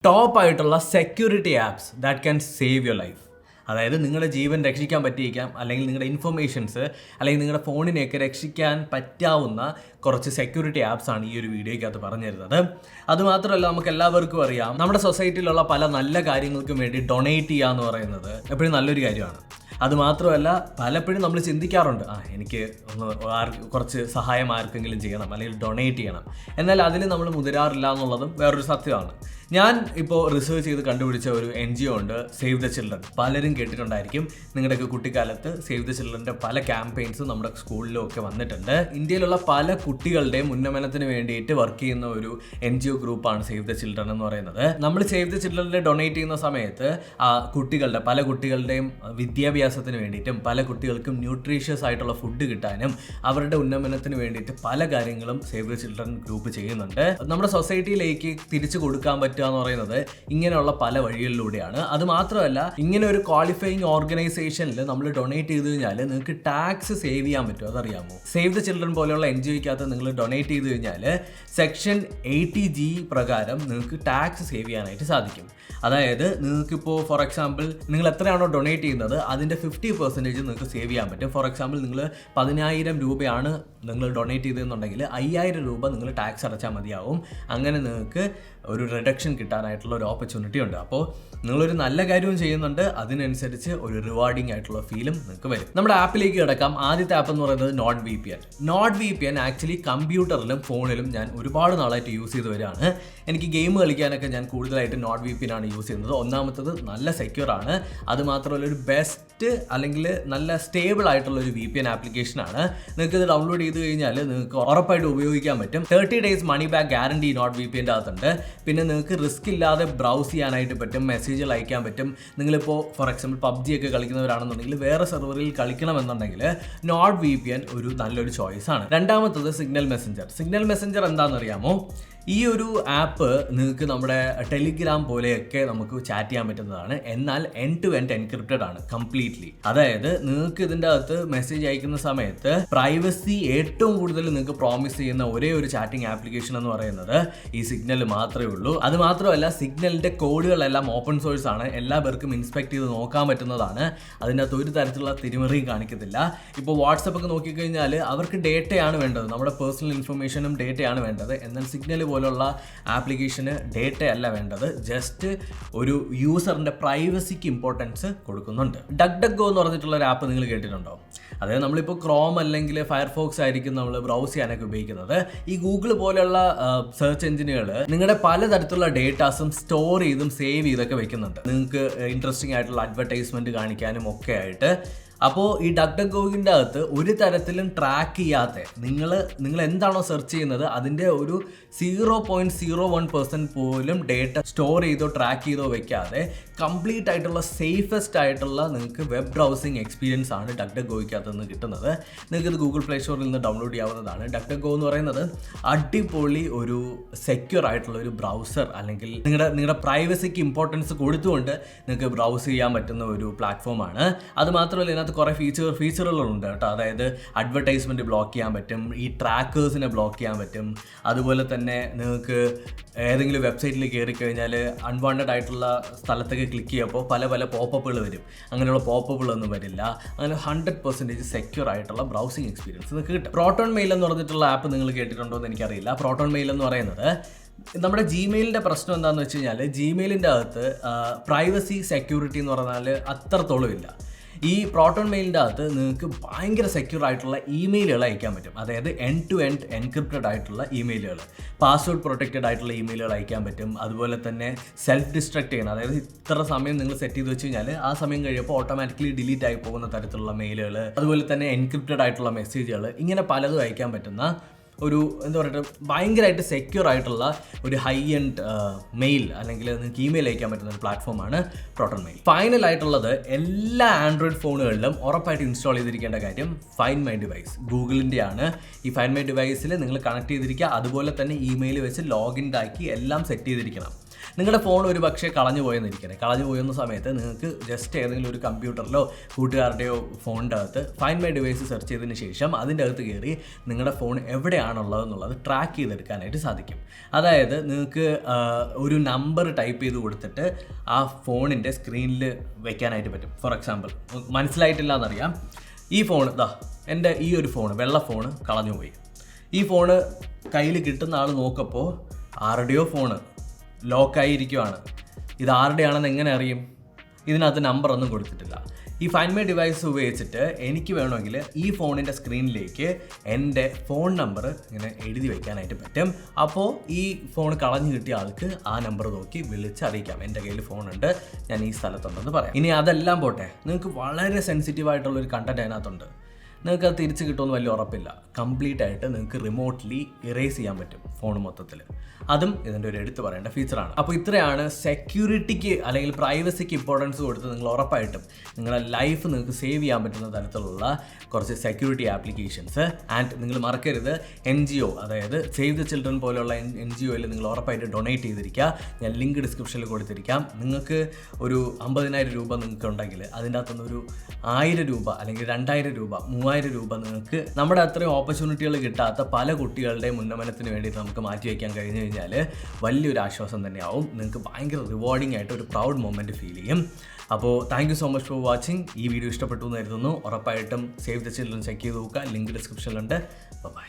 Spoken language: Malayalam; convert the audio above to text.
ടോപ്പ് ആയിട്ടുള്ള security apps that can save your life. അതായത് നിങ്ങളുടെ ജീവൻ രക്ഷിക്കാൻ പറ്റിയിരിക്കാം, അല്ലെങ്കിൽ നിങ്ങളുടെ ഇൻഫർമേഷൻസ് അല്ലെങ്കിൽ നിങ്ങളുടെ ഫോണിനെയൊക്കെ രക്ഷിക്കാൻ പറ്റാവുന്ന കുറച്ച് സെക്യൂരിറ്റി ആപ്സ് ആണ് ഈ ഒരു വീഡിയോയ്ക്കകത്ത് പറഞ്ഞു തരുന്നത്. അതുമാത്രമല്ല, നമുക്ക് എല്ലാവർക്കും അറിയാം, നമ്മുടെ സൊസൈറ്റിയിലുള്ള പല നല്ല കാര്യങ്ങൾക്കും വേണ്ടി ഡൊണേറ്റ് ചെയ്യുക എന്ന് പറയുന്നത് എപ്പോഴും നല്ലൊരു കാര്യമാണ്. അതുമാത്രമല്ല, പലപ്പോഴും നമ്മൾ ചിന്തിക്കാറുണ്ട്, എനിക്ക് കുറച്ച് സഹായം ആർക്കെങ്കിലും ചെയ്യണം അല്ലെങ്കിൽ ഡൊണേറ്റ് ചെയ്യണം. എന്നാൽ അതിൽ നമ്മൾ മുതിരാറില്ല എന്നുള്ളതും വേറൊരു സത്യമാണ്. ഞാൻ ഇപ്പോൾ റിസർച്ച് ചെയ്ത് കണ്ടുപിടിച്ച ഒരു NGO ഉണ്ട്, സേവ് ദ ചിൽഡ്രൻ. പലരും കേട്ടിട്ടുണ്ടായിരിക്കും. നിങ്ങളുടെയൊക്കെ കുട്ടിക്കാലത്ത് സേവ് ദ ചിൽഡ്രൻ്റെ പല ക്യാമ്പയിൻസും നമ്മുടെ സ്കൂളിലും ഒക്കെ വന്നിട്ടുണ്ട്. ഇന്ത്യയിലുള്ള പല കുട്ടികളുടെയും ഉന്നമനത്തിന് വേണ്ടിയിട്ട് വർക്ക് ചെയ്യുന്ന ഒരു NGO ഗ്രൂപ്പാണ് സേവ് ദ ചിൽഡ്രൻ എന്ന് പറയുന്നത്. നമ്മൾ സേവ് ദ ചിൽഡ്രനെ ഡൊണേറ്റ് ചെയ്യുന്ന സമയത്ത് പല കുട്ടികളുടെയും വിദ്യാഭ്യാസത്തിന് വേണ്ടിയിട്ടും പല കുട്ടികൾക്കും ന്യൂട്രീഷ്യസ് ആയിട്ടുള്ള ഫുഡ് കിട്ടാനും അവരുടെ ഉന്നമനത്തിന് വേണ്ടിയിട്ട് പല കാര്യങ്ങളും സേവ് ദ ചിൽഡ്രൻ ഗ്രൂപ്പ് ചെയ്യുന്നുണ്ട്. നമ്മുടെ സൊസൈറ്റിയിലേക്ക് തിരിച്ചു കൊടുക്കാൻ പറ്റുക എന്ന് പറയുന്നത് ഇങ്ങനെയുള്ള പല വഴികളിലൂടെയാണ്. അത് മാത്രമല്ല, ഇങ്ങനെ ഒരു ക്വാളിഫയിങ് ഓർഗനൈസേഷനിൽ നമ്മൾ ഡൊണേറ്റ് ചെയ്ത് കഴിഞ്ഞാൽ നിങ്ങൾക്ക് ടാക്സ് സേവ് ചെയ്യാൻ പറ്റും. അതറിയാമോ? സേവ് ദ ചിൽഡ്രൻ പോലെയുള്ള NGOയ്ക്കകത്ത് നിങ്ങൾ ഡൊണേറ്റ് ചെയ്ത് കഴിഞ്ഞാൽ സെക്ഷൻ 80G പ്രകാരം നിങ്ങൾക്ക് ടാക്സ് സേവ് ചെയ്യാനായിട്ട് സാധിക്കും. അതായത് നിങ്ങൾക്കിപ്പോൾ ഫോർ എക്സാമ്പിൾ നിങ്ങൾ എത്രയാണോ ഡൊണേറ്റ് ചെയ്യുന്നത് അതിൻ്റെ 50% നിങ്ങൾക്ക് സേവ് ചെയ്യാൻ പറ്റും. ഫോർ എക്സാമ്പിൾ നിങ്ങൾ 10,000 രൂപയാണ് നിങ്ങൾ ഡൊണേറ്റ് ചെയ്തതെന്നുണ്ടെങ്കിൽ 5,000 രൂപ നിങ്ങൾ ടാക്സ് അടച്ചാൽ മതിയാവും. അങ്ങനെ നിങ്ങൾക്ക് ഒരു റിഡക്ഷൻ കിട്ടാനായിട്ടുള്ള ഒരു ഓപ്പർച്യൂണിറ്റി ഉണ്ട്. അപ്പോൾ നിങ്ങളൊരു നല്ല കാര്യവും ചെയ്യുന്നുണ്ട്, അതിനനുസരിച്ച് ഒരു റിവാർഡിംഗ് ആയിട്ടുള്ള ഫീലും നിങ്ങൾക്ക് വരും. നമ്മുടെ ആപ്പിലേക്ക് കിടക്കാം. ആദ്യത്തെ ആപ്പ് എന്ന് പറയുന്നത് നോട്ട് VPN. ആക്ച്വലി കമ്പ്യൂട്ടറിലും ഫോണിലും ഞാൻ ഒരുപാട് നാളായിട്ട് യൂസ് ചെയ്ത് വരികയാണ്. എനിക്ക് ഗെയിം കളിക്കാനൊക്കെ ഞാൻ കൂടുതലായിട്ട് നോട്ട് VPN ആണ് യൂസ് ചെയ്യുന്നത്. ഒന്നാമത്തത് നല്ല സെക്യൂർ ആണ്. അതുമാത്രമല്ല ഒരു ബെസ്റ്റ് അല്ലെങ്കിൽ നല്ല സ്റ്റേബിൾ ആയിട്ടുള്ള ഒരു VPN ആപ്ലിക്കേഷനാണ്. നിങ്ങൾക്ക് ഇത് ഡൗൺലോഡ് ചെയ്ത് കഴിഞ്ഞാൽ നിങ്ങൾക്ക് ഉറപ്പായിട്ട് ഉപയോഗിക്കാൻ പറ്റും. 30 days money back guarantee Nord VPNൻ്റെ അകത്തുണ്ട്. പിന്നെ നിങ്ങൾക്ക് റിസ്ക് ഇല്ലാതെ ബ്രൗസ് ചെയ്യാനായിട്ട് പറ്റും, മെസ്സേജുകൾ അയക്കാൻ പറ്റും. നിങ്ങളിപ്പോൾ ഫോർ എക്സാമ്പിൾ PUBG ഒക്കെ കളിക്കുന്നവരാണെന്നുണ്ടെങ്കിൽ വേറെ സെർവറിൽ കളിക്കണമെന്നുണ്ടെങ്കിൽ നോട്ട് VPN ഒരു നല്ലൊരു ചോയ്സാണ്. രണ്ടാമത്തത് സിഗ്നൽ മെസ്സഞ്ചർ എന്താണെന്നറിയാമോ? ഈ ഒരു ആപ്പ് നിങ്ങൾക്ക് നമ്മുടെ ടെലിഗ്രാം പോലെയൊക്കെ നമുക്ക് ചാറ്റ് ചെയ്യാൻ പറ്റുന്നതാണ്. എന്നാൽ എൻഡ് ടു എൻഡ് എൻക്രിപ്റ്റഡ് ആണ് കംപ്ലീറ്റ്ലി. അതായത് നിങ്ങൾക്ക് ഇതിൻ്റെ അകത്ത് മെസ്സേജ് അയക്കുന്ന സമയത്ത് പ്രൈവസി ഏറ്റവും കൂടുതൽ നിങ്ങൾക്ക് പ്രോമിസ് ചെയ്യുന്ന ഒരേ ഒരു ചാറ്റിംഗ് ആപ്ലിക്കേഷൻ എന്ന് പറയുന്നത് ഈ സിഗ്നൽ മാത്രമേ ഉള്ളൂ. അത് മാത്രമല്ല, സിഗ്നലിൻ്റെ കോഡുകളെല്ലാം ഓപ്പൺ സോഴ്സ് ആണ്, എല്ലാ പേർക്കും ഇൻസ്പെക്ട് ചെയ്ത് നോക്കാൻ പറ്റുന്നതാണ്. അതിൻ്റെ അകത്ത് ഒരു തരത്തിലുള്ള തിരിമറിയും കാണിക്കത്തില്ല. ഇപ്പോൾ വാട്സപ്പ് ഒക്കെ നോക്കിക്കഴിഞ്ഞാൽ അവർക്ക് ഡേറ്റയാണ് വേണ്ടത്, നമ്മുടെ പേഴ്സണൽ ഇൻഫർമേഷനും ഡേറ്റയാണ് വേണ്ടത്. എന്നാൽ സിഗ്നൽ പോലുള്ള ആപ്ലിക്കേഷന് ഡേറ്റ അല്ല വേണ്ടത്, ജസ്റ്റ് ഒരു യൂസറിൻ്റെ പ്രൈവസിക്ക് ഇമ്പോർട്ടൻസ് കൊടുക്കുന്നുണ്ട്. ഡക്ക് എന്ന് പറഞ്ഞിട്ടുള്ള ഒരു ആപ്പ് നിങ്ങൾ കേട്ടിട്ടുണ്ടോ? അതായത് നമ്മളിപ്പോൾ ക്രോം അല്ലെങ്കിൽ ഫയർഫോക്സ് ആയിരിക്കും നമ്മൾ ബ്രൗസ് ചെയ്യാനൊക്കെ ഉപയോഗിക്കുന്നത്. ഈ ഗൂഗിൾ പോലെയുള്ള സെർച്ച് എഞ്ചിനുകൾ നിങ്ങളുടെ പലതരത്തിലുള്ള ഡേറ്റാസും സ്റ്റോർ ചെയ്തും സേവ് ചെയ്തൊക്കെ വെക്കുന്നുണ്ട്, നിങ്ങൾക്ക് ഇൻട്രസ്റ്റിംഗ് ആയിട്ടുള്ള അഡ്വർടൈസ്മെൻറ്റ് കാണിക്കാനും ഒക്കെ ആയിട്ട്. അപ്പോൾ ഈ ഡക്ക് അകത്ത് ഒരു തരത്തിലും ട്രാക്ക് ചെയ്യാത്ത നിങ്ങൾ എന്താണോ സെർച്ച് ചെയ്യുന്നത് അതിൻ്റെ ഒരു 0.01% പോലും ഡേറ്റ സ്റ്റോർ ചെയ്തോ ട്രാക്ക് ചെയ്തോ വെക്കാതെ കംപ്ലീറ്റ് ആയിട്ടുള്ള സേഫസ്റ്റ് ആയിട്ടുള്ള നിങ്ങൾക്ക് വെബ് ബ്രൗസിങ് എക്സ്പീരിയൻസ് ആണ് ഡക്ക് നിന്ന് കിട്ടുന്നത്. നിങ്ങൾക്ക് ഇത് ഗൂഗിൾ പ്ലേ സ്റ്റോറിൽ നിന്ന് ഡൗൺലോഡ് ചെയ്യാവുന്നതാണ്. ഡക്ക് എന്ന് പറയുന്നത് അടിപൊളി ഒരു സെക്യൂർ ആയിട്ടുള്ള ഒരു ബ്രൗസർ, അല്ലെങ്കിൽ നിങ്ങളുടെ പ്രൈവസിക്ക് ഇമ്പോർട്ടൻസ് കൊടുത്തുകൊണ്ട് നിങ്ങൾക്ക് ബ്രൗസ് ചെയ്യാൻ പറ്റുന്ന ഒരു പ്ലാറ്റ്ഫോമാണ്. അതുമാത്രമല്ല, ഇതിനകത്ത് കുറേ ഫീച്ചറുകളുണ്ട് കേട്ടോ. അതായത് അഡ്വർടൈസ്മെൻറ്റ് ബ്ലോക്ക് ചെയ്യാൻ പറ്റും, ഈ ട്രാക്കേഴ്സിനെ ബ്ലോക്ക് ചെയ്യാൻ പറ്റും. അതുപോലെ തന്നെ നിങ്ങൾക്ക് ഏതെങ്കിലും വെബ്സൈറ്റിൽ കയറി കഴിഞ്ഞാൽ അൺവാണ്ടഡ് ആയിട്ടുള്ള സ്ഥലത്തൊക്കെ ക്ലിക്ക് ചെയ്യുമ്പോൾ പല പോപ്പപ്പുകൾ വരും. അങ്ങനെയുള്ള പോപ്പപ്പുകളൊന്നും വരില്ല. അങ്ങനെ 100% സെക്യൂർ ആയിട്ടുള്ള ബ്രൗസിങ് എക്സ്പീരിയൻസ് നിങ്ങൾക്ക് കിട്ടും. പ്രോട്ടോൺ മെയിൽ എന്ന് പറഞ്ഞിട്ടുള്ള ആപ്പ് നിങ്ങൾ കേട്ടിട്ടുണ്ടോ എന്ന് എനിക്കറിയില്ല. പ്രോട്ടോൺ മെയിൽ എന്ന് പറയുന്നത് നമ്മുടെ ജിമെയിലിൻ്റെ പ്രശ്നം എന്താണെന്ന് വെച്ച് കഴിഞ്ഞാൽ, ജിമെയിലിൻ്റെ അകത്ത് പ്രൈവസി സെക്യൂരിറ്റി എന്ന് പറഞ്ഞാൽ അത്രത്തോളം ഇല്ല. ഈ പ്രോട്ടോൺ മെയിലിൻ്റെ അകത്ത് നിങ്ങൾക്ക് ഭയങ്കര സെക്യൂർ ആയിട്ടുള്ള ഇമെയിലുകൾ അയക്കാൻ പറ്റും. അതായത് എൻഡ് ടു എൻഡ് എൻക്രിപ്റ്റഡ് ആയിട്ടുള്ള ഇമെയിലുകൾ, പാസ്വേഡ് പ്രൊട്ടക്റ്റഡ് ആയിട്ടുള്ള ഇമെയിലുകൾ അയക്കാൻ പറ്റും. അതുപോലെ തന്നെ സെൽഫ് ഡിസ്ട്രക്ട് ചെയ്യണം, അതായത് ഇത്ര സമയം നിങ്ങൾ സെറ്റ് ചെയ്ത് വെച്ച് കഴിഞ്ഞാൽ ആ സമയം കഴിയുമ്പോൾ ഓട്ടോമാറ്റിക്കലി ഡിലീറ്റ് ആയി പോകുന്ന തരത്തിലുള്ള മെയിലുകൾ, അതുപോലെ തന്നെ എൻക്രിപ്റ്റഡ് ആയിട്ടുള്ള മെസ്സേജുകൾ, ഇങ്ങനെ പലതും അയക്കാൻ പറ്റുന്ന ഒരു എന്താ പറയുക ഭയങ്കരമായിട്ട് സെക്യൂർ ആയിട്ടുള്ള ഒരു ഹൈ എൻഡ് മെയിൽ അല്ലെങ്കിൽ നിങ്ങൾക്ക് ഇമെയിൽ അയക്കാൻ പറ്റുന്ന ഒരു പ്ലാറ്റ്ഫോമാണ് പ്രോട്ടോൺ മെയിൽ. ഫൈനലായിട്ടുള്ളത് എല്ലാ ആൻഡ്രോയിഡ് ഫോണുകളിലും ഉറപ്പായിട്ട് ഇൻസ്റ്റാൾ ചെയ്തിരിക്കേണ്ട കാര്യം ഫൈൻഡ് മൈ ഡിവൈസ്. ഗൂഗിളിൻ്റെ ആണ്. ഈ ഫൈൻഡ് മൈ ഡിവൈസിൽ നിങ്ങൾ കണക്ട് ചെയ്തിരിക്കുക. അതുപോലെ തന്നെ ഇമെയിൽ വെച്ച് ലോഗിൻ ആക്കി എല്ലാം സെറ്റ് ചെയ്തിരിക്കണം. നിങ്ങളുടെ ഫോൺ ഒരു പക്ഷേ കളഞ്ഞു പോയെന്നിരിക്കണേ. കളഞ്ഞു പോയെന്ന സമയത്ത് നിങ്ങൾക്ക് ജസ്റ്റ് ഏതെങ്കിലും ഒരു കമ്പ്യൂട്ടറിലോ കൂട്ടുകാരുടെയോ ഫോണിൻ്റെ അകത്ത് ഫൈൻഡ് മൈ ഡിവൈസ് സെർച്ച് ചെയ്തതിന് ശേഷം അതിൻ്റെ അകത്ത് കയറി നിങ്ങളുടെ ഫോൺ എവിടെയാണുള്ളതെന്നുള്ളത് ട്രാക്ക് ചെയ്തെടുക്കാനായിട്ട് സാധിക്കും. അതായത് നിങ്ങൾക്ക് ഒരു നമ്പർ ടൈപ്പ് ചെയ്ത് കൊടുത്തിട്ട് ആ ഫോണിൻ്റെ സ്ക്രീനിൽ വെക്കാനായിട്ട് പറ്റും. ഫോർ എക്സാമ്പിൾ, മനസ്സിലായിട്ടില്ല എന്നറിയാം, ഈ ഫോൺ എൻ്റെ ഈ ഒരു ഫോൺ, വെള്ള ഫോണ് കളഞ്ഞുപോയി. ഈ ഫോണ് കയ്യിൽ കിട്ടുന്ന ആൾ നോക്കപ്പോൾ ആരുടെയോ ഫോണ് ലോക്കായിരിക്കുവാണ്. ഇത് ആരുടെയാണെന്ന് എങ്ങനെ അറിയും? ഇതിനകത്ത് നമ്പറൊന്നും കൊടുത്തിട്ടില്ല. ഈ ഫൈൻഡ് മൈ ഡിവൈസ് ഉപയോഗിച്ചിട്ട് എനിക്ക് വേണമെങ്കിൽ ഈ ഫോണിൻ്റെ സ്ക്രീനിലേക്ക് എൻ്റെ ഫോൺ നമ്പർ ഇങ്ങനെ എഴുതി വയ്ക്കാനായിട്ട് പറ്റും. അപ്പോൾ ഈ ഫോൺ കളഞ്ഞു കിട്ടിയ ആൾക്ക് ആ നമ്പർ നോക്കി വിളിച്ച് അറിയിക്കാം, എൻ്റെ കയ്യിൽ ഫോണുണ്ട്, ഞാൻ ഈ സ്ഥലത്തുണ്ടെന്ന് പറയാം. ഇനി അതെല്ലാം പോട്ടെ, നിങ്ങൾക്ക് വളരെ സെൻസിറ്റീവായിട്ടുള്ളൊരു കണ്ടൻറ്റ് അതിനകത്തുണ്ട്. നിങ്ങൾക്ക് അത് തിരിച്ച് കിട്ടുമെന്ന് വലിയ ഉറപ്പില്ല. കംപ്ലീറ്റ് ആയിട്ട് നിങ്ങൾക്ക് റിമോട്ട്ലി ഇറേസ് ചെയ്യാൻ പറ്റും ഫോൺ മൊത്തത്തിൽ. അതും ഇതിൻ്റെ ഒരു എടുത്തു പറയേണ്ട ഫീച്ചറാണ്. അപ്പോൾ ഇത്രയാണ് സെക്യൂരിറ്റിക്ക് അല്ലെങ്കിൽ പ്രൈവസിക്ക് ഇമ്പോർട്ടൻസ് കൊടുത്ത് നിങ്ങൾ ഉറപ്പായിട്ടും നിങ്ങളുടെ ലൈഫ് നിങ്ങൾക്ക് സേവ് ചെയ്യാൻ പറ്റുന്ന തരത്തിലുള്ള കുറച്ച് സെക്യൂരിറ്റി ആപ്ലിക്കേഷൻസ്. ആൻഡ് നിങ്ങൾ മറക്കരുത്, NGO അതായത് സേവ് ദ ചിൽഡ്രൻ പോലെയുള്ള NGOയിൽ നിങ്ങൾ ഉറപ്പായിട്ട് ഡൊണേറ്റ് ചെയ്തിരിക്കുക. ഞാൻ ലിങ്ക് ഡിസ്ക്രിപ്ഷനിൽ കൊടുത്തിരിക്കാം. നിങ്ങൾക്ക് ഒരു 50,000 രൂപ നിങ്ങൾക്ക് ഉണ്ടെങ്കിൽ അതിൻ്റെ അകത്തുനിന്ന് ഒരു 1000 രൂപ അല്ലെങ്കിൽ 2000 രൂപ 3000 രൂപ നിങ്ങൾക്ക് നമ്മുടെ അത്രയും ഓപ്പർച്യൂണിറ്റികൾ കിട്ടാത്ത പല കുട്ടികളുടെയും ഉന്നമനത്തിന് വേണ്ടി നമുക്ക് മാറ്റിവെക്കാൻ കഴിഞ്ഞു കഴിഞ്ഞാൽ വലിയൊരു ആശ്വാസം തന്നെയാവും. നിങ്ങൾക്ക് ഭയങ്കര റിവാർഡിംഗ് ആയിട്ട് ഒരു പ്രൗഡ് മൊമെൻറ്റ് ഫീൽ ചെയ്യും. അപ്പോൾ thank you so much for watching. ഈ വീഡിയോ ഇഷ്ടപ്പെട്ടു എന്ന് കരുതുന്നു. ഉറപ്പായിട്ടും സേവ് ദ ചിൽഡ്രൻ ചെക്ക് ചെയ്ത് നോക്കുക. ലിങ്ക് ഡിസ്ക്രിപ്ഷനിലുണ്ട്. ബൈ.